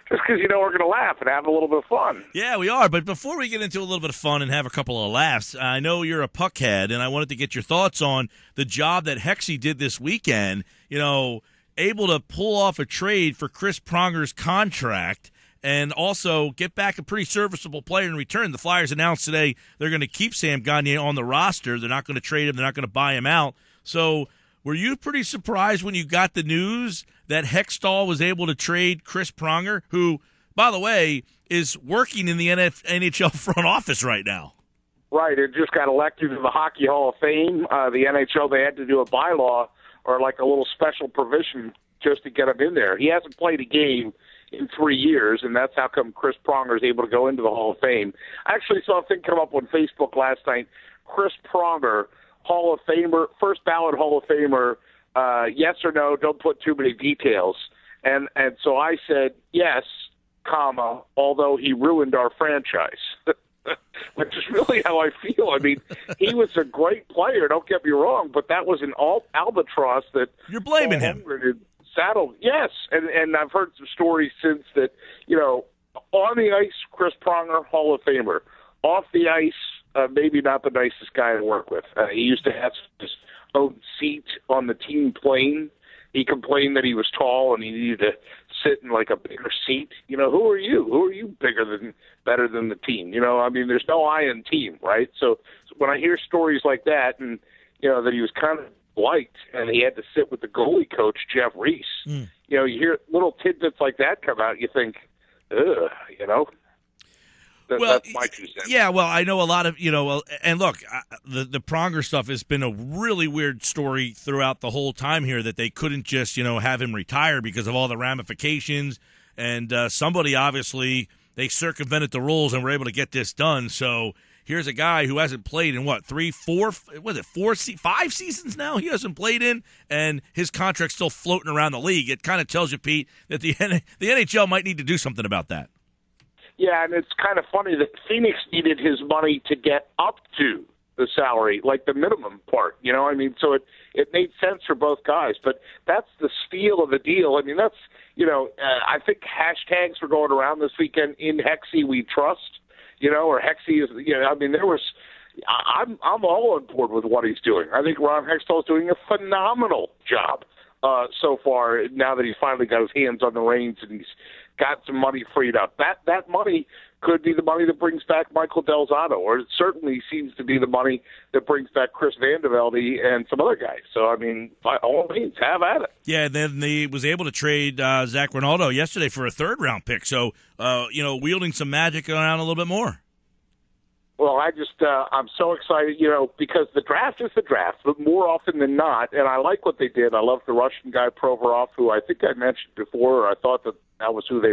Just because we're going to laugh and have a little bit of fun. Yeah, we are. But before we get into a little bit of fun and have a couple of laughs, I know you're a puckhead, and I wanted to get your thoughts on the job that Hexie did this weekend, able to pull off a trade for Chris Pronger's contract and also get back a pretty serviceable player in return. The Flyers announced today they're going to keep Sam Gagner on the roster. They're not going to trade him. They're not going to buy him out. So were you pretty surprised when you got the news that Hextall was able to trade Chris Pronger, who, by the way, is working in the NHL front office right now? Right. It just got elected to the Hockey Hall of Fame. The NHL, they had to do a bylaw or like a little special provision just to get him in there. He hasn't played a game in 3 years, and that's how come Chris Pronger is able to go into the Hall of Fame. I actually saw a thing come up on Facebook last night. Chris Pronger, Hall of Famer, first ballot Hall of Famer, yes or no, don't put too many details. And so I said, yes, comma, although he ruined our franchise, which is really how I feel. I mean, he was a great player, don't get me wrong, but that was an albatross that you're blaming him. Saddle, yes, and I've heard some stories since that, on the ice, Chris Pronger, Hall of Famer. Off the ice, maybe not the nicest guy to work with. He used to have his own seat on the team plane. He complained that he was tall and he needed to sit in like a bigger seat. Who are you? Who are you better than the team? There's no I in team, right? So when I hear stories like that and, that he was kind of liked, and he had to sit with the goalie coach, Jeff Reese. You hear little tidbits like that come out, you think, ugh, that's my 2 cents. Yeah, well, I know a lot of, and look, the Pronger stuff has been a really weird story throughout the whole time here that they couldn't just, have him retire because of all the ramifications, and somebody obviously, they circumvented the rules and were able to get this done, so here's a guy who hasn't played in, 5 seasons now he hasn't played in, and his contract's still floating around the league. It kind of tells you, Pete, that the NHL might need to do something about that. Yeah, and it's kind of funny that Phoenix needed his money to get up to the salary, like the minimum part, so it made sense for both guys, but that's the steal of the deal. That's, I think hashtags were going around this weekend, in Hexie we trust. Or Hexie is, I'm all on board with what he's doing. I think Ron Hextall is doing a phenomenal job so far, now that he's finally got his hands on the reins and he's got some money freed up. That money could be the money that brings back Michael Del Zotto, or it certainly seems to be the money that brings back Chris Vandevelde and some other guys. So, by all means, have at it. Yeah, then he was able to trade Zach Ronaldo yesterday for a third-round pick. So, wielding some magic around a little bit more. Well, I'm so excited, because the draft is the draft, but more often than not, and I like what they did. I love the Russian guy, Provorov, who I think I mentioned before. I thought that was who they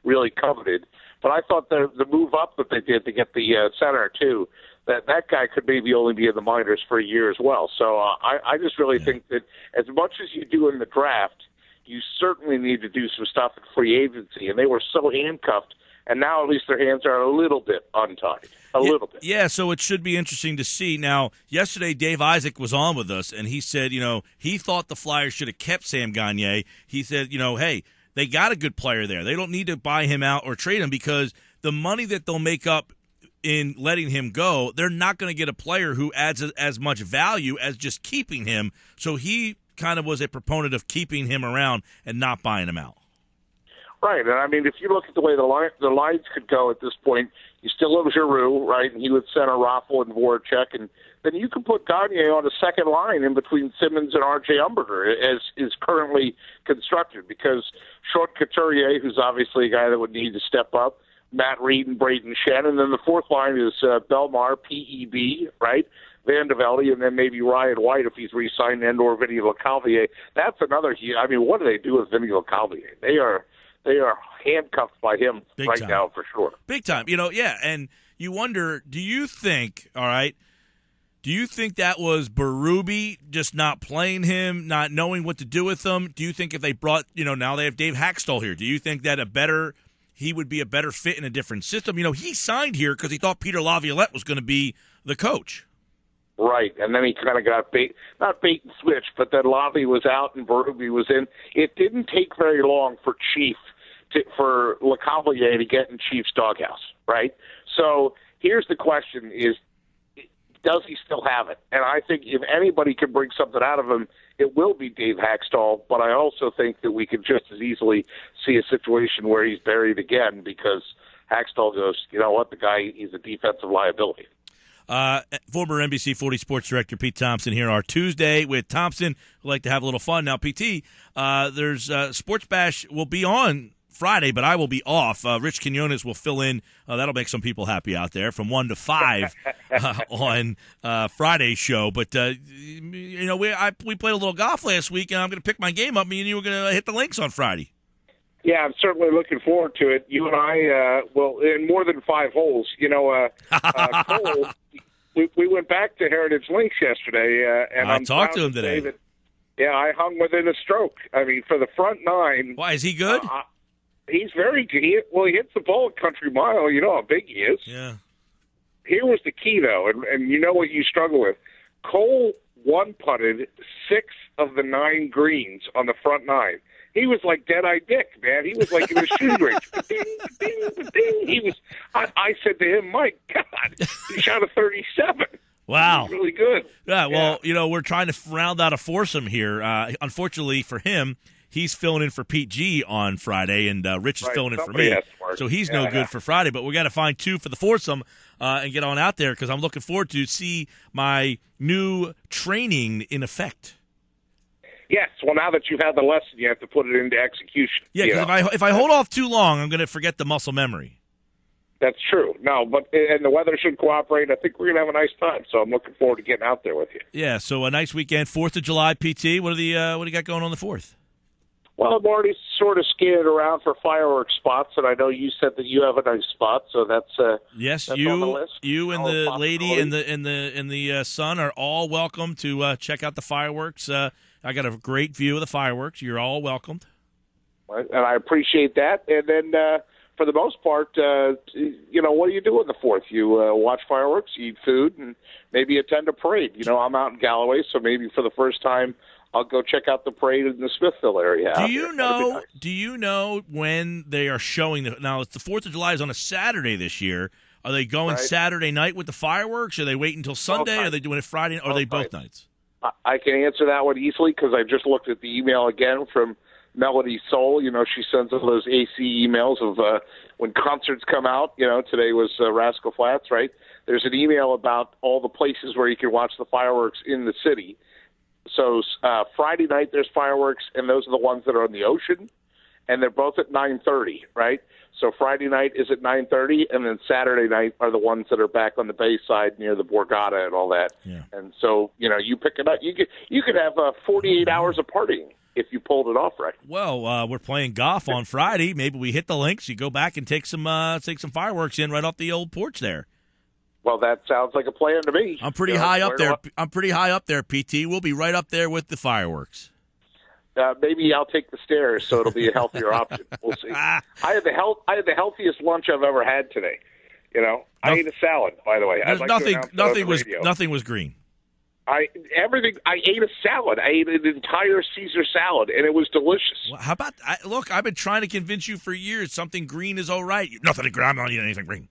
really coveted. But I thought the move up that they did to get the center, too, that guy could maybe only be in the minors for a year as well. So I just really think that as much as you do in the draft, you certainly need to do some stuff at free agency. And they were so handcuffed, and now at least their hands are a little bit untied. A little bit. Yeah, so it should be interesting to see. Now, yesterday Dave Isaac was on with us, and he said, he thought the Flyers should have kept Sam Gagner. He said, hey, they got a good player there. They don't need to buy him out or trade him because the money that they'll make up in letting him go, they're not going to get a player who adds as much value as just keeping him. So he kind of was a proponent of keeping him around and not buying him out. Right, and if you look at the way the lines could go at this point, you still have Giroux, right, and he would center Raffl and Voracek, and then you can put Gagner on a second line in between Simmons and R.J. Umberger, as is currently constructed, because Sean Couturier, who's obviously a guy that would need to step up, Matt Reed and Braden Shen, and then the fourth line is Belmar, P.E.B., right, Vandevelde, and then maybe Ryan White if he's re-signed, and/or Vinny Lecavalier. That's another what do they do with Vinny Lecavalier? They are handcuffed by him Big right time. now for sure. Big time. And you wonder, do you think that was Berube just not playing him, not knowing what to do with him? Do you think if they brought, now they have Dave Haxtell here, do you think that he would be a better fit in a different system? He signed here because he thought Peter Laviolette was going to be the coach. Right, and then he kind of got not bait and switch, but then Lavi was out and Berube was in. It didn't take very long for Chief for LeCavalier to get in Chiefs' doghouse, right? So here's the question is, does he still have it? And I think if anybody can bring something out of him, it will be Dave Haxtell, but I also think that we could just as easily see a situation where he's buried again because Haxtell goes, you know what, the guy, he's a defensive liability. Former NBC 40 Sports Director Pete Thompson here. Our Tuesday with Thompson. We'd like to have a little fun. Now, PT, there's Sports Bash will be on Friday, but I will be off. Rich Quinones will fill in. That'll make some people happy out there from 1 to 5 on Friday's show. But, you know, we played a little golf last week, and I'm going to pick my game up. Me and you were going to hit the links on Friday. Yeah, I'm certainly looking forward to it. You and I, well, in more than 5 holes. You know, Cole, we went back to Heritage Links yesterday. And I talked to him today. Yeah, I hung within a stroke. I mean, for the front 9. Why, is he good? He's very good. He hits the ball at Country Mile. You know how big he is. Yeah. Here was the key, though, and you know what you struggle with. Cole one-putted 6 of the 9 greens on the front 9. He was like Dead-Eye Dick, man. He was like in a shooting range. Ding, ding, ding. He was. I said to him, "My God, he shot a 37." Wow, he was really good. Yeah. Well, you know, we're trying to round out a foursome here. Unfortunately for him, he's filling in for Pete G on Friday, and Rich is filling in for me. So he's no good for Friday. But we got to find 2 for the foursome and get on out there because I'm looking forward to see my new training in effect. Yes, well, now that you've had the lesson, you have to put it into execution. Yeah, because if I hold off too long, I'm going to forget the muscle memory. That's true. No, and the weather should cooperate. I think we're going to have a nice time, so I'm looking forward to getting out there with you. Yeah, so a nice weekend, 4th of July, PT. What do you got going on the 4th? Well, I'm already sort of scanning around for fireworks spots, and I know you said that you have a nice spot, so that's yes, that's on the list. You and the lady and the son are all welcome to check out the fireworks. I got a great view of the fireworks. You're all welcomed. Right, and I appreciate that. And then for the most part, you know, what do you do on the 4th? You watch fireworks, you eat food, and maybe attend a parade. You know, I'm out in Galloway, so maybe for the first time I'll go check out the parade in the Smithville area. Do you know when they are showing now? It's the 4th of July is on a Saturday this year. Are they going Saturday night with the fireworks? Or are they waiting until Sunday? Are they doing it Friday? Or are they both nights? I can answer that one easily because I just looked at the email again from Melody Soul. You know, she sends us those AC emails of when concerts come out. You know, today was Rascal Flatts, right? There's an email about all the places where you can watch the fireworks in the city. So Friday night there's fireworks, and those are the ones that are on the ocean, and they're both at 9:30, right? So Friday night is at 9:30, and then Saturday night are the ones that are back on the bay side near the Borgata and all that. Yeah. And so, you know, you pick it up. You could have 48 hours of partying if you pulled it off right. Well, we're playing golf on Friday. Maybe we hit the links. You go back and take some fireworks in right off the old porch there. Well, that sounds like a plan to me. I'm pretty high up there. I'm pretty high up there, PT. We'll be right up there with the fireworks. Maybe I'll take the stairs, so it'll be a healthier option. We'll see. I had the healthiest lunch I've ever had today. You know, I ate a salad. By the way, nothing was green. I ate a salad. I ate an entire Caesar salad, and it was delicious. Well, how about look? I've been trying to convince you for years. Something green is all right. Nothing green. I'm not eating anything green.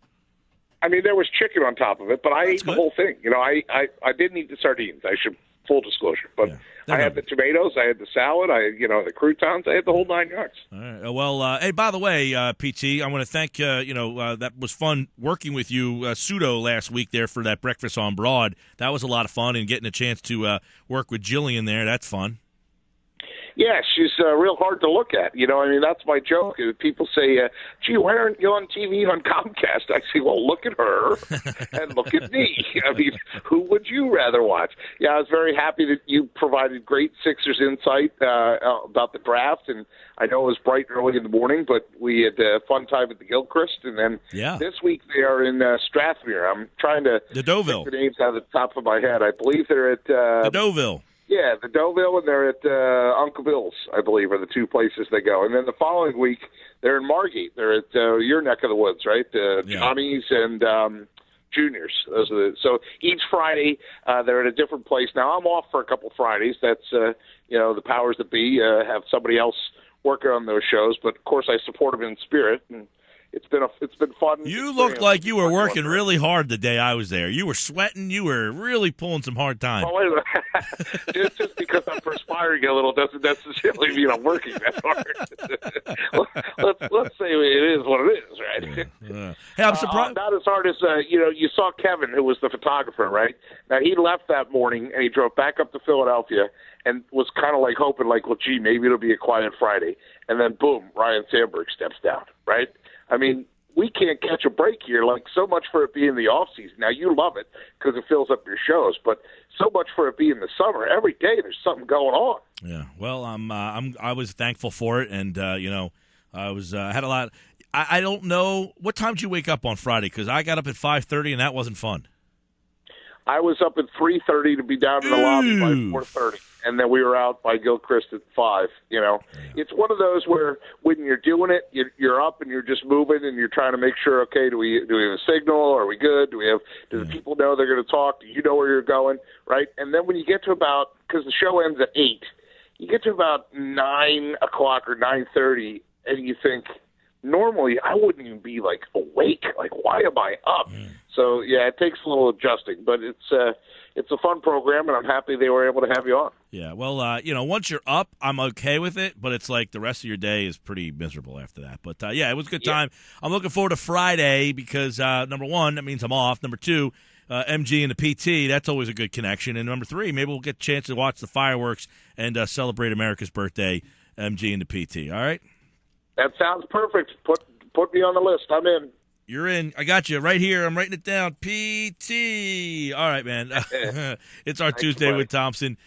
I mean, there was chicken on top of it, but I ate the whole thing. You know, I didn't eat the sardines. I should full disclosure, but I had the tomatoes, I had the salad, the croutons, I had the whole 9 yards. All right. Well, hey, by the way, PT, I want to thank that was fun working with you pseudo last week there for that breakfast on Broad. That was a lot of fun, and getting a chance to work with Jillian there. That's fun. Yeah, she's real hard to look at. You know, I mean, that's my joke. People say, gee, why aren't you on TV on Comcast? I say, well, look at her and look at me. I mean, who would you rather watch? Yeah, I was very happy that you provided great Sixers insight about the draft, and I know it was bright early in the morning, but we had a fun time at the Gilchrist, and then this week they are in Strathmere. I'm trying to the Deauville. Get the names out of the top of my head. I believe they're at the Deauville. Yeah, the Deauville, and they're at Uncle Bill's, I believe, are the 2 places they go. And then the following week, they're in Margate. They're at your neck of the woods, right? Johnny's and Juniors. So each Friday, they're at a different place. Now, I'm off for a couple Fridays. That's, the powers that be have somebody else working on those shows. But of course, I support him in spirit, and it's been fun. You looked like you were working really hard the day I was there. You were sweating. You were really pulling some hard time. Oh, wait a minute. just because I'm perspiring a little doesn't necessarily mean I'm working that hard. let's say it is what it is, right? Yeah. Hey, I'm surprised. Not as hard as you saw Kevin, who was the photographer, right? Now he left that morning and he drove back up to Philadelphia and was kind of like hoping, like, well, gee, maybe it'll be a quiet Friday. And then boom, Ryan Sandberg steps down, right? I mean, we can't catch a break here. Like, so much for it being the off season. Now you love it because it fills up your shows, but so much for it being the summer. Every day there's something going on. Yeah. Well, I was thankful for it, and I was had a lot. I don't know what time did you wake up on Friday, because I got up at 5:30 and that wasn't fun. I was up at 3:30 to be down in the lobby by 4:30, and then we were out by Gilchrist at 5. It's one of those where when you're doing it, you're up and you're just moving, and you're trying to make sure, okay, do we have a signal? Are we good? Do the people know they're going to talk? Do you know where you're going? Right? And then when you get to about, because the show ends at 8, you get to about 9 o'clock or 9:30, and you think, normally I wouldn't even be like awake. Like, why am I up? So yeah, it takes a little adjusting, but it's a fun program, and I'm happy they were able to have you on. Yeah, well, once you're up, I'm okay with it, but it's like the rest of your day is pretty miserable after that. But yeah, it was a good time. I'm looking forward to Friday because number one, that means I'm off. Number two, MG and the PT, that's always a good connection. And number three, maybe we'll get a chance to watch the fireworks and celebrate America's birthday, MG and the PT. All right. That sounds perfect. Put me on the list. I'm in. You're in. I got you right here. I'm writing it down. PT. All right, man. It's our Tuesday with Thompson.